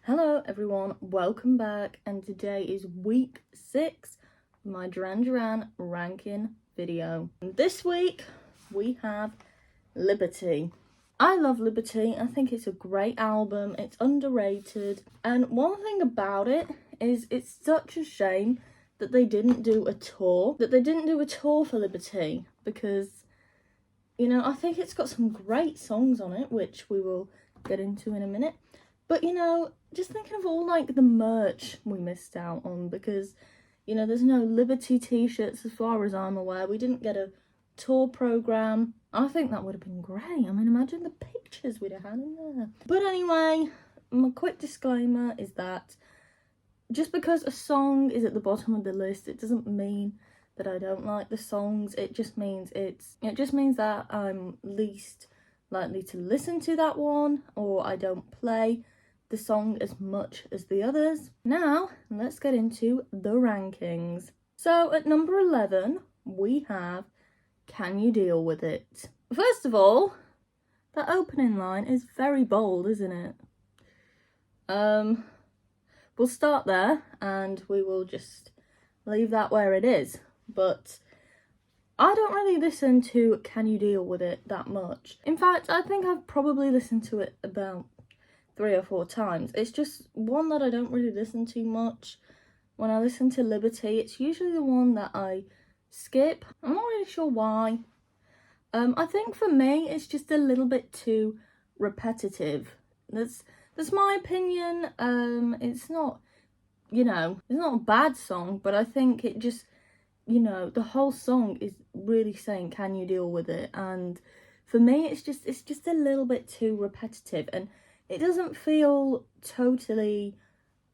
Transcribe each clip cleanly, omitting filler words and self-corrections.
Hello everyone, welcome back, and today is week 6 of my Duran Duran ranking video. And this week we have Liberty. I love Liberty. I think it's a great album, it's underrated, and one thing about it is it's such a shame that they didn't do a tour, for Liberty, because, you know, I think it's got some great songs on it, which we will get into in a minute. But, you know, just thinking of all, like, the merch we missed out on, because, you know, there's no Liberty t-shirts as far as I'm aware. We didn't get a tour programme. I think that would have been great. I mean, imagine the pictures we'd have had in there. But anyway, my quick disclaimer is that just because a song is at the bottom of the list, it doesn't mean that I don't like the songs. It just means that I'm least likely to listen to that one, or I don't play the song as much as the others. Now, let's get into the rankings. So at number 11, we have Can You Deal With It? First of all, that opening line is very bold, isn't it? We'll start there and we will just leave that where it is. But I don't really listen to Can You Deal With It that much. In fact, I think I've probably listened to it about 3 or 4 times. It's just one that I don't really listen to much. When I listen to Liberty, it's usually the one that I skip. I'm not really sure why. I think for me, it's just a little bit too repetitive. That's my opinion. It's not, you know, it's not a bad song, but I think it just, you know, the whole song is really saying, can you deal with it? And for me, it's just a little bit too repetitive, and it doesn't feel totally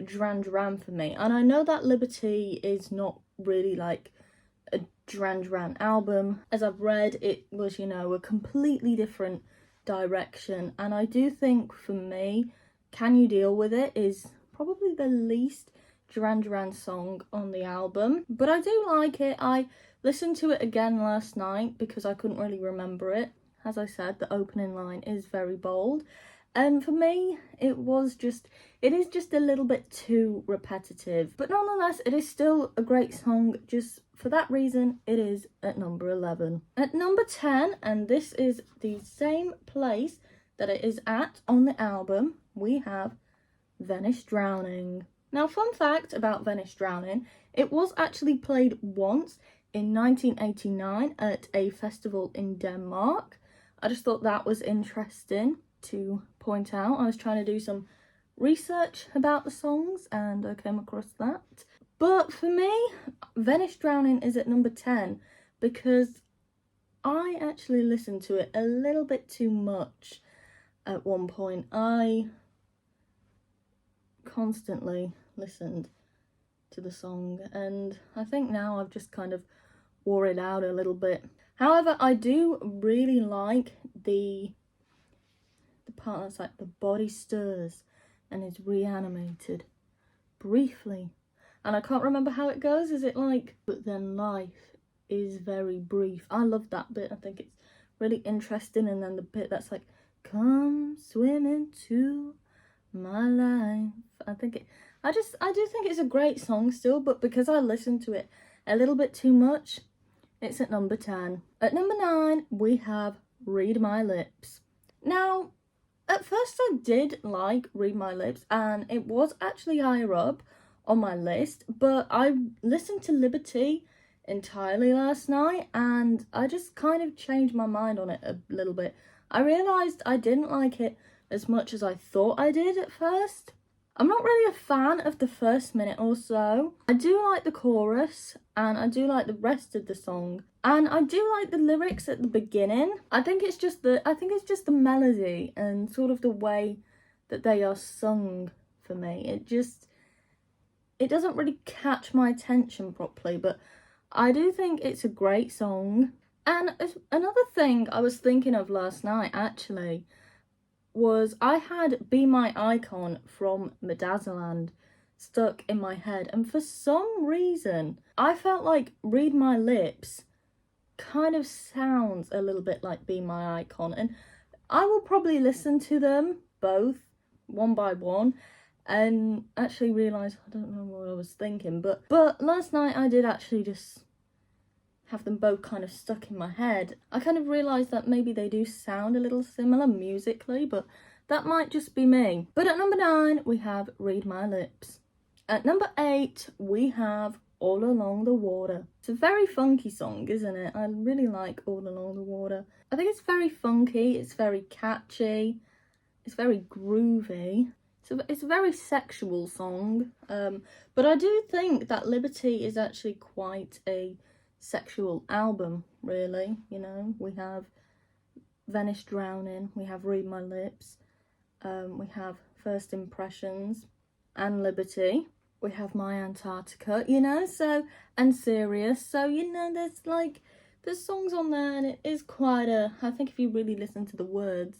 Duran Duran for me. And I know that Liberty is not really like a Duran Duran album. As I've read, it was, you know, a completely different direction. And I do think for me, Can You Deal With It is probably the least Duran Duran song on the album. But I do like it. I listened to it again last night because I couldn't really remember it. As I said, the opening line is very bold. And for me, it is just a little bit too repetitive. But nonetheless, it is still a great song. Just for that reason, it is at number 11. At number 10, and this is the same place that it is at on the album, we have Venice Drowning. Now, fun fact about Venice Drowning, it was actually played once in 1989 at a festival in Denmark. I just thought that was interesting to point out. I was trying to do some research about the songs and I came across that. But for me, Venice Drowning is at number 10 because I actually listened to it a little bit too much at one point. I constantly listened to the song and I think now I've just kind of wore it out a little bit. However, I do really like the part that's like the body stirs and is reanimated briefly, and I can't remember how it goes. Is it like, but then life is very brief? I love that bit. I think it's really interesting. And then the bit that's like, come swim into my life. I do think it's a great song still, but because I listened to it a little bit too much, it's at number 10. At number 9, we have Read My Lips. Now, at first I did like Read My Lips, and it was actually higher up on my list, but I listened to Liberty entirely last night, and I just kind of changed my mind on it a little bit. I realised I didn't like it as much as I thought I did at first. I'm not really a fan of the first minute or so. I do like the chorus and I do like the rest of the song. And I do like the lyrics at the beginning. I think it's just the melody and sort of the way that they are sung for me. It doesn't really catch my attention properly, but I do think it's a great song. And another thing I was thinking of last night actually was I had Be My Icon from Medazzaland stuck in my head, and for some reason I felt like Read My Lips kind of sounds a little bit like Be My Icon, and I will probably listen to them both one by one and actually realised I don't know what I was thinking, but last night I did actually just have them both kind of stuck in my head. I kind of realised that maybe they do sound a little similar musically, but that might just be me. But at number 9 we have Read My Lips. At number 8 we have All Along the Water. It's a very funky song, isn't it? I really like All Along the Water. I think it's very funky, it's very catchy, it's very groovy. It's a very sexual song, but I do think that Liberty is actually quite a sexual album, really. You know, we have Venice Drowning, we have Read My Lips, we have First Impressions and Liberty, we have My Antarctica, you know, so, and Serious, so, you know, there's songs on there, and it is quite a, I think if you really listen to the words,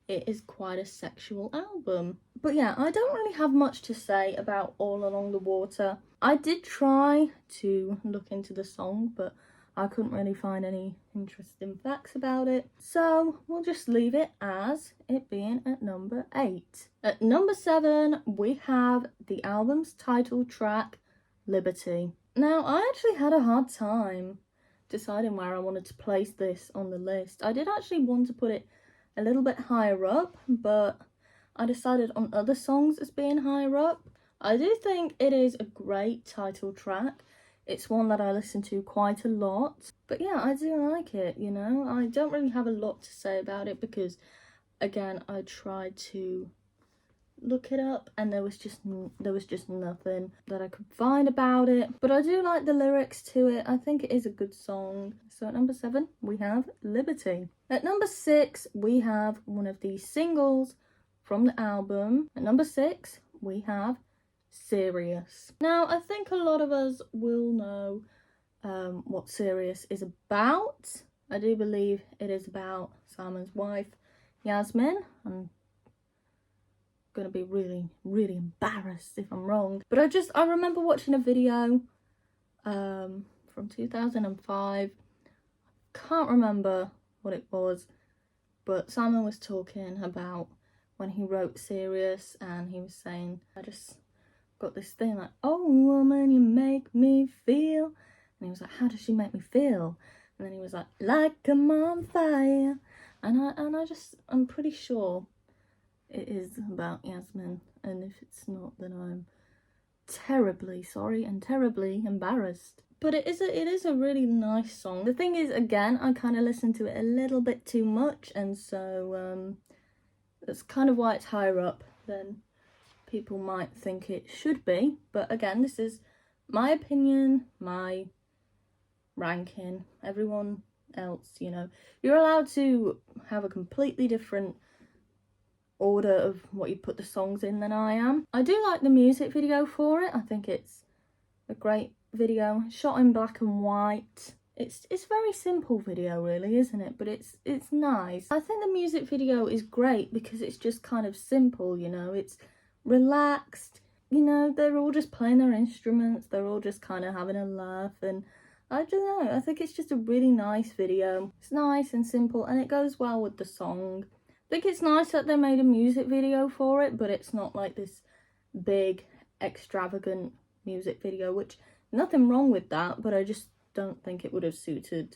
it is quite a sexual album. But yeah, I don't really have much to say about All Along the Water. I did try to look into the song, but I couldn't really find any interesting facts about it. So we'll just leave it as it being at number 8. At number 7, we have the album's title track, Liberty. Now, I actually had a hard time deciding where I wanted to place this on the list. I did actually want to put it a little bit higher up, but I decided on other songs as being higher up. I do think it is a great title track. It's one that I listen to quite a lot. But yeah, I do like it, you know. I don't really have a lot to say about it because, again, I tried to look it up and there was just nothing that I could find about it. But I do like the lyrics to it. I think it is a good song. So at number 7, we have Liberty. At number 6, we have one of the singles from the album. At number 6, we have Serious. Now, I think a lot of us will know what Serious is about. I do believe it is about Simon's wife, Yasmin. I'm gonna be really, really embarrassed if I'm wrong. But I remember watching a video from 2005. Can't remember what it was, but Simon was talking about when he wrote Serious, and he was saying, I just got this thing like, oh woman, you make me feel. And he was like, how does she make me feel? And then he was like I'm on fire. And I'm pretty sure it is about Yasmin, and if it's not, then I'm terribly sorry and terribly embarrassed. But it is a really nice song. The thing is, again, I kind of listened to it a little bit too much, and so that's kind of why it's higher up than people might think it should be. But again, this is my opinion, my ranking. Everyone else, you know, you're allowed to have a completely different order of what you put the songs in than I am. I do like the music video for it. I think it's a great video, shot in black and white. It's very simple video, really, isn't it? But it's nice. I think the music video is great because it's just kind of simple, you know. It's relaxed, you know. They're all just playing their instruments. They're all just kind of having a laugh, and I don't know. I think it's just a really nice video. It's nice and simple, and it goes well with the song. I think it's nice that they made a music video for it, but it's not like this big, extravagant music video, which nothing wrong with that, but I just don't think it would have suited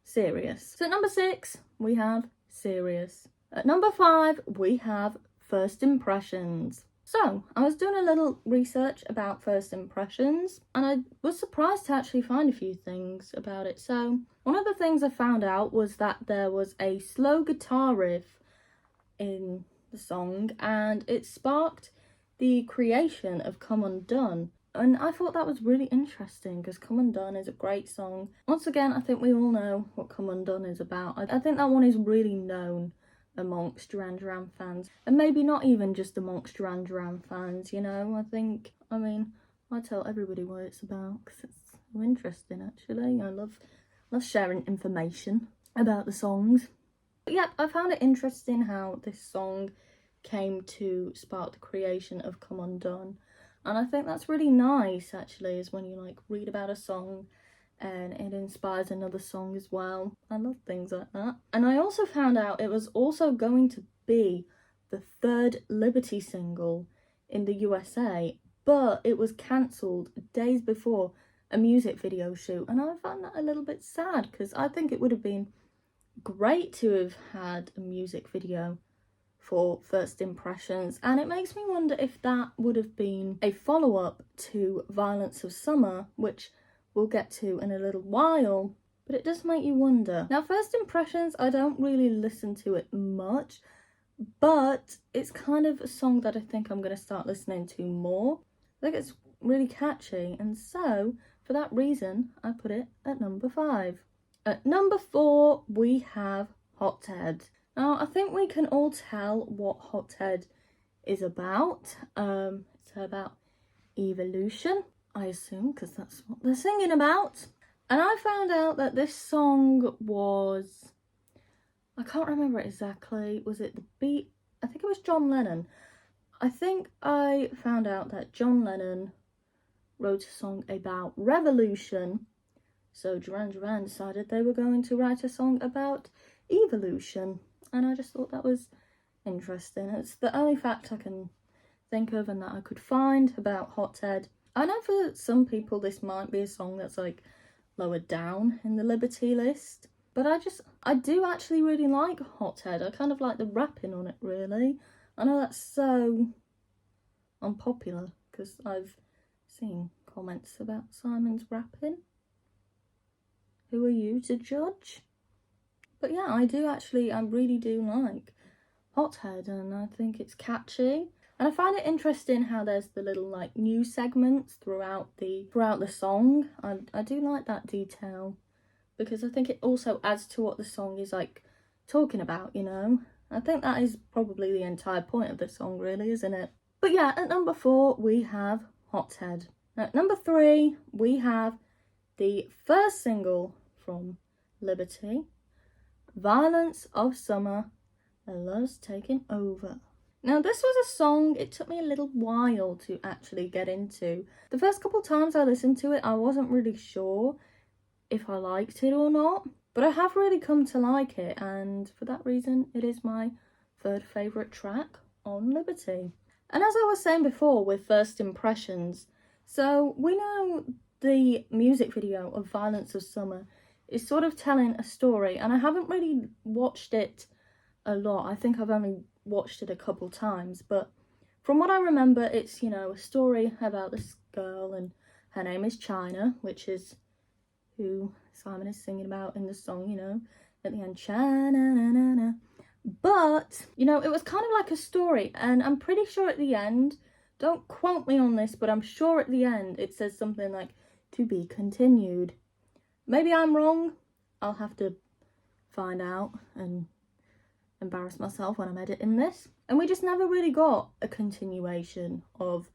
Serious. So at number 6, we have Serious. At number 5, we have First Impressions. So, I was doing a little research about First Impressions, and I was surprised to actually find a few things about it. So, one of the things I found out was that there was a slow guitar riff in the song, and it sparked the creation of Come Undone. And I thought that was really interesting because Come Undone is a great song. Once again, I think we all know what Come Undone is about. I think that one is really known amongst Duran Duran fans, and maybe not even just amongst Duran Duran fans, you know. I mean, I tell everybody what it's about because it's so interesting, actually. I love sharing information about the songs. But yeah, I found it interesting how this song came to spark the creation of Come Undone. And I think that's really nice, actually, is when you like read about a song and it inspires another song as well. I love things like that. And I also found out it was also going to be the third Liberty single in the USA, but it was cancelled days before a music video shoot, and I found that a little bit sad because I think it would have been great to have had a music video for First Impressions, and it makes me wonder if that would have been a follow-up to Violence of Summer, which we'll get to in a little while, but it does make you wonder. Now, First Impressions, I don't really listen to it much, but it's kind of a song that I think I'm going to start listening to more. I think it's really catchy, and so for that reason I put it at number 5. At number 4 we have Hothead. Now, I think we can all tell what Hothead is about. It's about evolution, I assume, because that's what they're singing about. And I found out that this song was, I can't remember exactly, was it the beat? I think it was John Lennon. I think I found out that John Lennon wrote a song about revolution, so Duran Duran decided they were going to write a song about evolution. And I just thought that was interesting. It's the only fact I can think of and that I could find about Hothead. I know for some people this might be a song that's like lower down in the Liberty list, but I do actually really like Hothead. I kind of like the rapping on it, really. I know that's so unpopular because I've seen comments about Simon's rapping. Who are you to judge? But yeah, I really do like Hothead, and I think it's catchy. And I find it interesting how there's the little like news segments throughout the song. I do like that detail because I think it also adds to what the song is like talking about, you know. I think that is probably the entire point of the song, really, isn't it? But yeah, at number 4 we have Hothead. At number 3 we have the first single from Liberty, Violence of Summer, and Love's Taking Over. Now, this was a song it took me a little while to actually get into. The first couple times I listened to it, I wasn't really sure if I liked it or not, but I have really come to like it, and for that reason it is my 3rd favourite track on Liberty. And as I was saying before with First Impressions, so we know the music video of Violence of Summer is sort of telling a story, and I haven't really watched it a lot. I think I've only watched it a couple times, but from what I remember, it's, you know, a story about this girl, and her name is China, which is who Simon is singing about in the song, you know, at the end, China, na, na, na. But, you know, it was kind of like a story, and I'm pretty sure at the end, don't quote me on this, but I'm sure at the end it says something like, to be continued. Maybe I'm wrong. I'll have to find out and embarrass myself when I'm editing this. And we just never really got a continuation of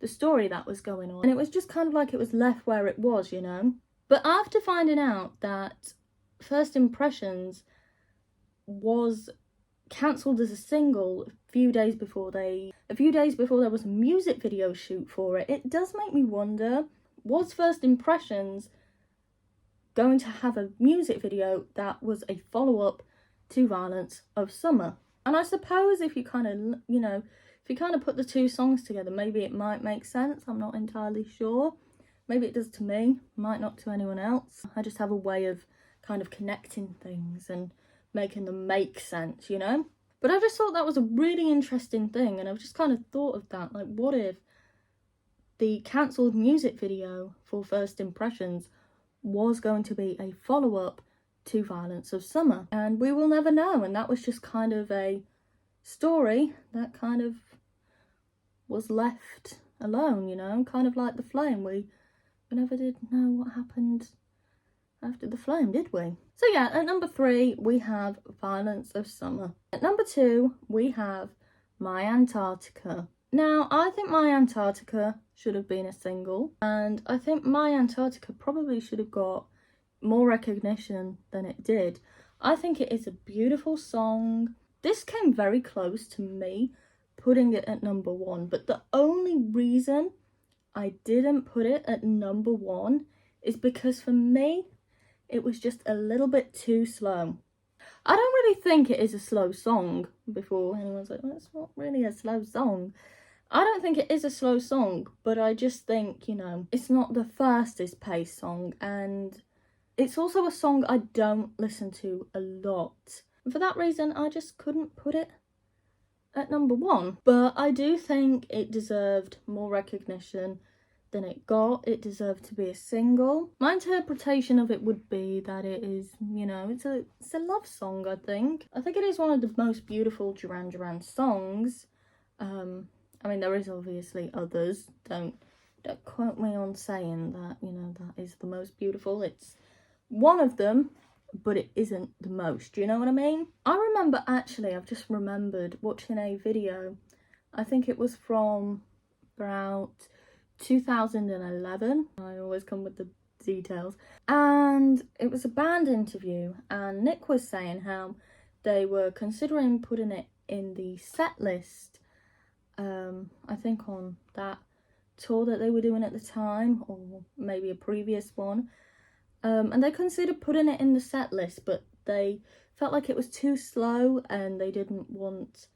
the story that was going on. And it was just kind of like it was left where it was, you know. But after finding out that First Impressions was cancelled as a single a few days before there was a music video shoot for it, it does make me wonder, was First Impressions going to have a music video that was a follow-up to Violence of Summer? And I suppose if you kind of, you know, if you kind of put the two songs together, maybe it might make sense. I'm not entirely sure. Maybe it does to me, might not to anyone else. I just have a way of kind of connecting things and making them make sense, you know? But I just thought that was a really interesting thing, and I've just kind of thought of that, like, what if the cancelled music video for First Impressions was going to be a follow-up to Violence of Summer? And we will never know, and that was just kind of a story that kind of was left alone, you know, kind of like The Flame. We never did know what happened after The Flame, did we? So yeah, at number 3 we have Violence of Summer. At number 2 we have My Antarctica. Now, I think My Antarctica should have been a single, and I think My Antarctica probably should have got more recognition than it did. I think it is a beautiful song. This came very close to me putting it at number 1, but the only reason I didn't put it at number 1 is because for me it was just a little bit too slow. I don't really think it is a slow song, before anyone's like, well, it's not really a slow song. I don't think it is a slow song, but I just think, you know, it's not the fastest paced song, and it's also a song I don't listen to a lot. And for that reason, I just couldn't put it at number 1. But I do think it deserved more recognition than it got. It deserved to be a single. My interpretation of it would be that it is, you know, it's a love song, I think. I think it is one of the most beautiful Duran Duran songs. I mean, there is obviously others. Don't quote me on saying that, you know, that is the most beautiful. It's one of them, but it isn't the most. Do you know what I mean? I remember, actually, I've just remembered watching a video. I think it was from about 2011. I always come with the details. And it was a band interview, and Nick was saying how they were considering putting it in the set list. I think on that tour that they were doing at the time, or maybe a previous one. And they considered putting it in the set list, but they felt like it was too slow, and they didn't want,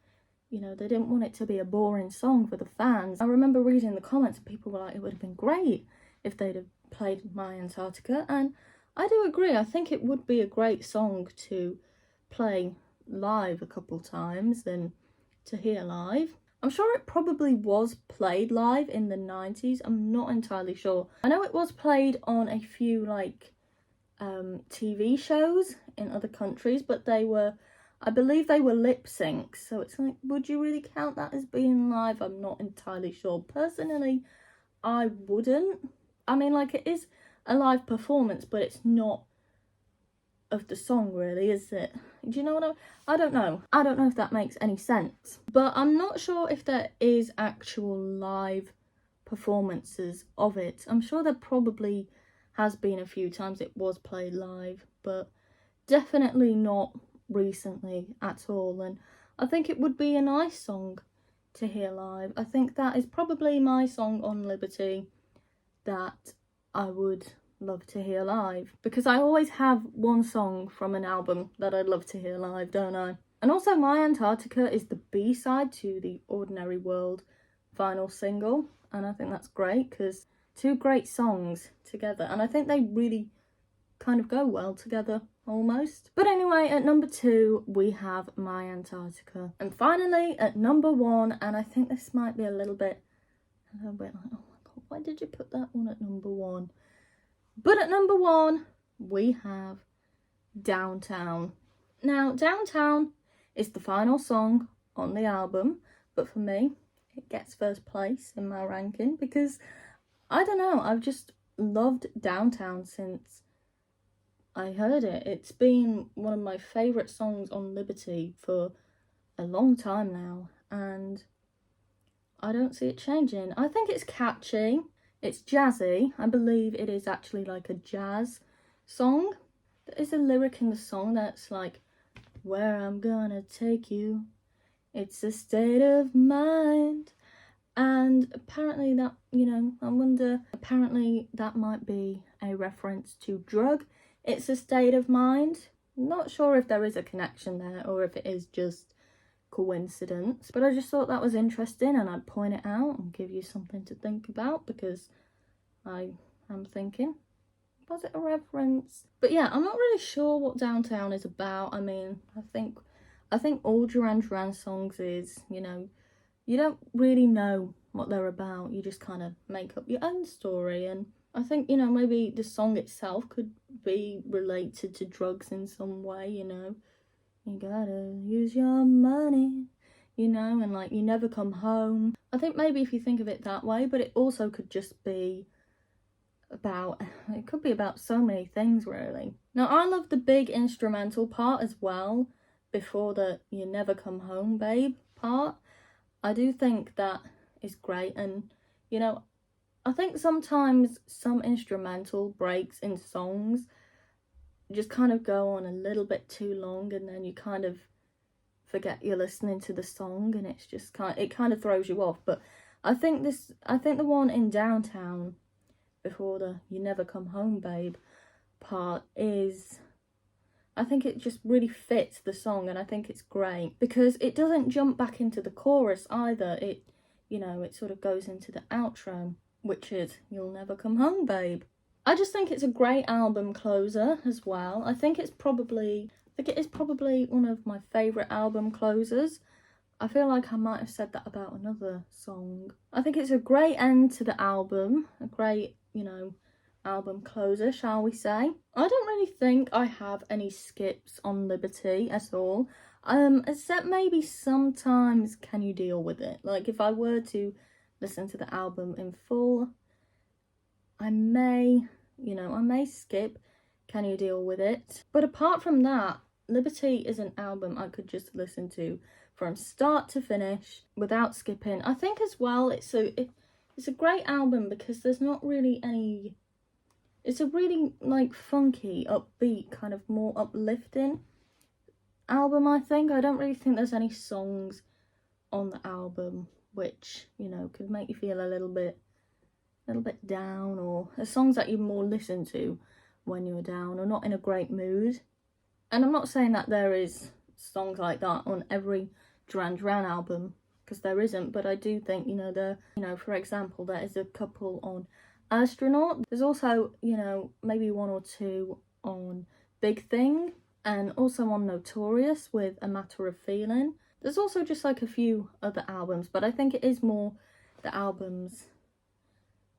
you know, they didn't want it to be a boring song for the fans. I remember reading the comments and people were like, it would have been great if they'd have played My Antarctica, and I do agree. I think it would be a great song to play live a couple times and to hear live. I'm sure it probably was played live in the 90s. I'm not entirely sure. I know it was played on a few like TV shows in other countries, but they were, I believe they were lip syncs. So it's like, would you really count that as being live? I'm not entirely sure. Personally, I wouldn't. I mean, like, it is a live performance, but it's not of the song, really, is it? Do you know what I don't know. I don't know if that makes any sense. But I'm not sure if there is actual live performances of it. I'm sure there probably has been a few times it was played live, but definitely not recently at all. And I think it would be a nice song to hear live. I think that is probably my song on Liberty that I would love to hear live, because I always have one song from an album that I'd love to hear live, don't I? And also, My Antarctica is the B-side to the Ordinary World final single, and I think that's great because two great songs together, and I think they really kind of go well together, almost. But anyway, at number 2 we have My Antarctica, and finally at number 1, and I think this might be a little bit like, oh my god, why did you put that one at number 1? But at number 1 we have Downtown. Now, Downtown is the final song on the album, but for me it gets first place in my ranking because, I don't know, I've just loved Downtown since I heard it. It's been one of my favourite songs on Liberty for a long time now, and I don't see it changing. I think it's catchy, it's jazzy. I believe it is actually like a jazz song. There is a lyric in the song that's like, where I'm gonna take you, it's a state of mind. And apparently that, you know, I wonder, apparently that might be a reference to drug. It's a state of mind. Not sure if there is a connection there or if it is just coincidence, but I just thought that was interesting and I'd point it out and give you something to think about, because I am thinking, was it a reference? But yeah, I'm not really sure what Downtown is about. I mean, I think all Duran Duran songs is, you know, you don't really know what they're about. You just kind of make up your own story. And I think, you know, maybe the song itself could be related to drugs in some way, you know. You gotta use your money, you know, and like, you never come home. I think maybe if you think of it that way, but it also could just be about, it could be about so many things, really. Now, I love the big instrumental part as well, before the you never come home babe part. I do think that is great, and, you know, I think sometimes some instrumental breaks in songs just kind of go on a little bit too long, and then you kind of forget you're listening to the song, and it's just it kind of throws you off. But I think the one in Downtown before the you never come home babe part is, I think it just really fits the song, and I think it's great because it doesn't jump back into the chorus either. It, you know, it sort of goes into the outro, which is You'll Never Come Home, Babe. I just think it's a great album closer as well. I think it is probably one of my favourite album closers. I feel like I might have said that about another song. I think it's a great end to the album, a great, you know, album closer, shall we say. I don't really think I have any skips on Liberty at all, except maybe sometimes Can You Deal With It? Like, if I were to listen to the album in full, I may skip Can You Deal With It? But apart from that, Liberty is an album I could just listen to from start to finish without skipping. I think as well it's a great album because there's not really any... It's a really, like, funky, upbeat, kind of more uplifting album, I think. I don't really think there's any songs on the album which, you know, could make you feel a little bit down, or the songs that you more listen to when you're down or not in a great mood. And I'm not saying that there is songs like that on every Duran Duran album, because there isn't, but I do think, you know, for example, there is a couple on Astronaut. There's also, you know, maybe one or two on Big Thing, and also on Notorious with A Matter of Feeling. There's also just like a few other albums, but I think it is more the albums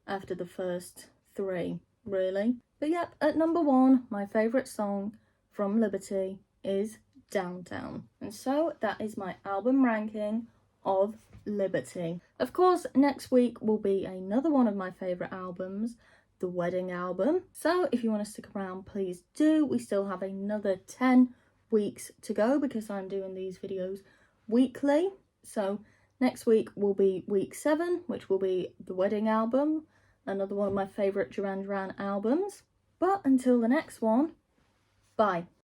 after the first three, really. But yep, at number 1, my favourite song from Liberty is Downtown. And so that is my album ranking of Liberty. Of course, next week will be another one of my favourite albums, the Wedding album. So if you want to stick around, please do. We still have another 10 weeks to go because I'm doing these videos weekly. So next week will be week 7, which will be the Wedding album, another one of my favourite Duran Duran albums. But until the next one, bye.